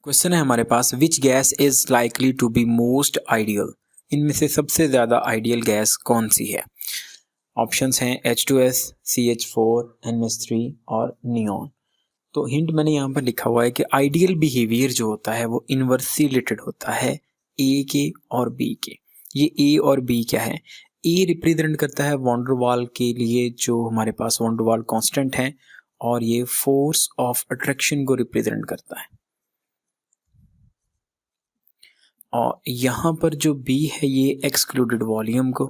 Question है हमारे पास, which gas is likely to be most ideal. इनमें से सबसे ज़्यादा आइडियल गैस कौन सी है? ऑप्शंस हैं H2S, CH4, NH3 और नियॉन। तो हिंट मैंने यहाँ पर लिखा हुआ है कि आइडियल बिहेवियर जो होता है वो इन्वर्सली रिलेटेड होता है ए के और बी के। ये ए और बी क्या है? ए रिप्रेजेंट करता है वॉन डर वाल के लिए जो हमारे पास वॉन डर वाल कांस्टेंट है, और ये फोर्स ऑफ अट्रैक्शन को रिप्रेजेंट करता है। और यहाँ पर जो बी है ये एक्सक्लूडेड वॉल्यूम को,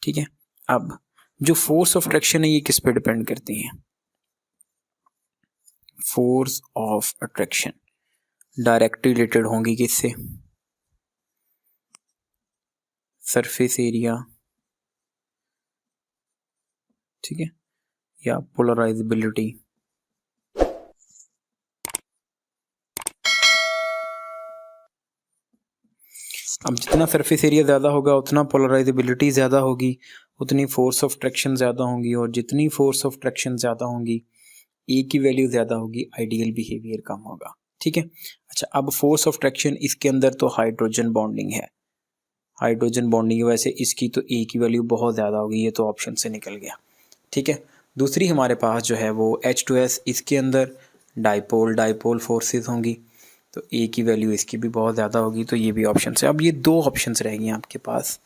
ठीक है। अब जो फोर्स ऑफ अट्रैक्शन है ये किस पे डिपेंड करती है? Force of attraction directly related होंगी किससे? सरफेस एरिया, ठीक है, या पोलराइजेबिलिटी। अब जितना सरफेस एरिया ज़्यादा होगा उतना पोलराइजेबिलिटी ज़्यादा होगी, उतनी फोर्स ऑफ अट्रैक्शन ज़्यादा होंगी, और जितनी फोर्स ऑफ अट्रैक्शन ज़्यादा होंगी ए की वैल्यू ज़्यादा होगी, आइडियल बिहेवियर कम होगा, ठीक है। अच्छा, अब फोर्स ऑफ अट्रैक्शन इसके अंदर तो हाइड्रोजन बॉन्डिंग है, हाइड्रोजन बॉन्डिंग की वजह से इसकी तो ए की वैल्यू बहुत ज़्यादा होगी, ये तो ऑप्शन से निकल गया, ठीक है। दूसरी हमारे पास जो है वो H2S, इसके अंदर डाइपोल डाइपोल फोर्सेस होंगी, तो ए की वैल्यू इसकी भी बहुत ज़्यादा होगी, तो ये भी ऑप्शन है। अब ये दो ऑप्शंस रहेंगे आपके पास,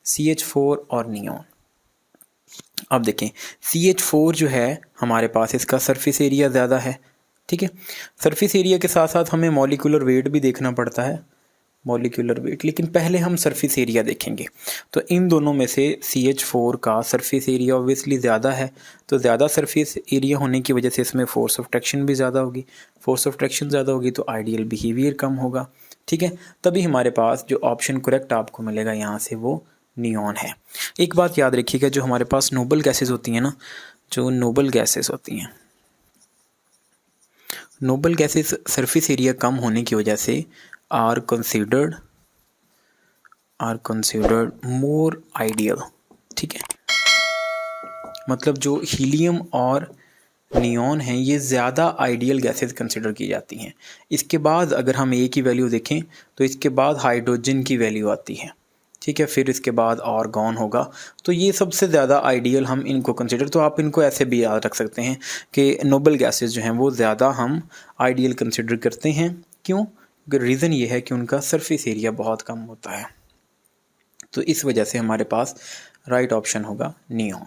CH4 और नियॉन। अब देखें, CH4 जो है हमारे पास इसका सरफेस एरिया ज़्यादा है, ठीक है। सरफेस एरिया के साथ साथ हमें मॉलिक्यूलर वेट भी देखना पड़ता है, मॉलिक्यूलर वेट, लेकिन पहले हम सरफेस एरिया देखेंगे। तो इन दोनों में से CH4 का सरफेस एरिया ऑब्वियसली ज़्यादा है, तो ज़्यादा सरफेस एरिया होने की वजह से इसमें फोर्स ऑफ अट्रैक्शन भी ज़्यादा होगी, फोर्स ऑफ अट्रैक्शन ज़्यादा होगी तो आइडियल बिहेवियर कम होगा, ठीक है। तभी हमारे पास जो ऑप्शन करेक्ट आपको मिलेगा यहाँ से वो नियॉन है। एक बात याद रखिएगा, जो हमारे पास नोबल गैसेज होती हैं ना, जो नोबल गैसेज होती हैं, नोबल गैसेज सरफेस एरिया कम होने की वजह से आर कंसिडर्ड मोर आइडियल, ठीक है। मतलब जो हीलियम और नियॉन हैं ये ज़्यादा आइडियल गैसेज कंसिडर की जाती हैं। इसके बाद अगर हम ए की वैल्यू देखें तो इसके बाद हाइड्रोजन की वैल्यू आती है, ठीक है, फिर इसके बाद आर्गॉन होगा, तो ये सबसे ज़्यादा आइडियल हम इनको कंसिडर, तो आप इनको ऐसे भी याद रख सकते हैं कि नोबल गैसेज जो हैं वो ज़्यादा हम आइडियल कंसिडर करते हैं। क्यों? रीज़न ये है कि उनका सरफेस एरिया बहुत कम होता है, तो इस वजह से हमारे पास राइट ऑप्शन होगा नियॉन।